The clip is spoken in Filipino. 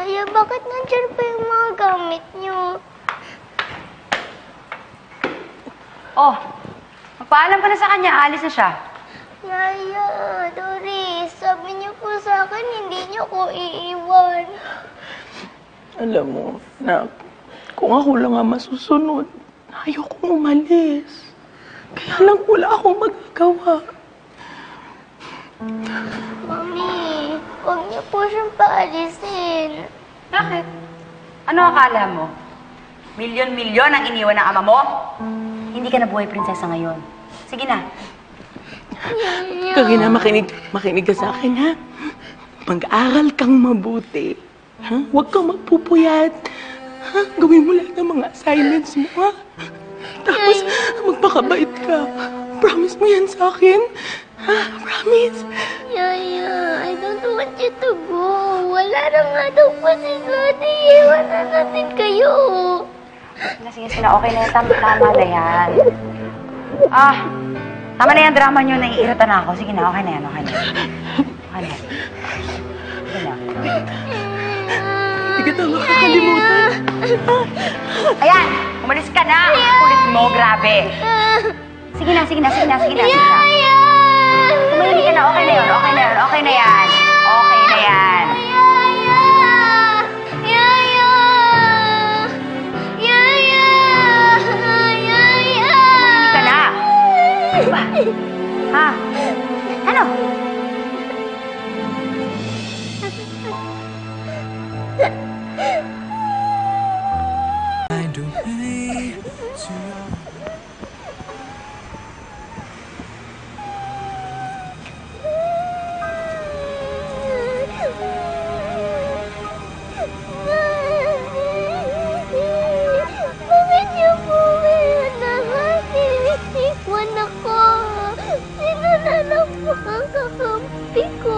Yaya, bakit nandiyan pa yung mga gamit niyo? Oh, magpaalam ka na sa kanya. Alis na siya. Yaya, Doris, sabi niyo po sa akin, hindi niyo ko iiwan. Alam mo, nak, kung ako lang ang masusunod, ayokong umalis. Kaya lang wala akong magagawa. Mami, huwag niyo po siyang paalisin. Bakit? Ano akala mo? Milyon-milyon ang iniwan ng ama mo? Hindi ka na buhay prinsesa ngayon. Sige na. Karina, makinig ka sa akin, ha? Mag-aral kang mabuti. Ha? Huwag kang magpupuyat. Ha? Gawin mo lahat ng mga assignments mo, ha? Tapos, magpakabait ka. Promise mo yan sa akin? Ha? Promise? Yaya, I don't want you to go. Wala na nga daw po si Daddy. Iwan na natin kayo. Sige, okay na yan. Tama na yan. Tama na yan drama nyo. Naiirita na ako. Sige na, okay na yan. Okay na yan. Sige na. Hindi kita makakalimutan. Ayan! Umalis ka na! Ang kulit mo, grabe! Sige na. Yaya! Tumahimik ka na. Okay na yun. Okay na yan. Okay na yan. Yaya! Yaya! Yaya! Yaya! Tumahimik ka na. Ano ba? Ha? Ano? Bakit niyo po ngayon lahat iniwan ako? Sino na lang po ang kakampi ko?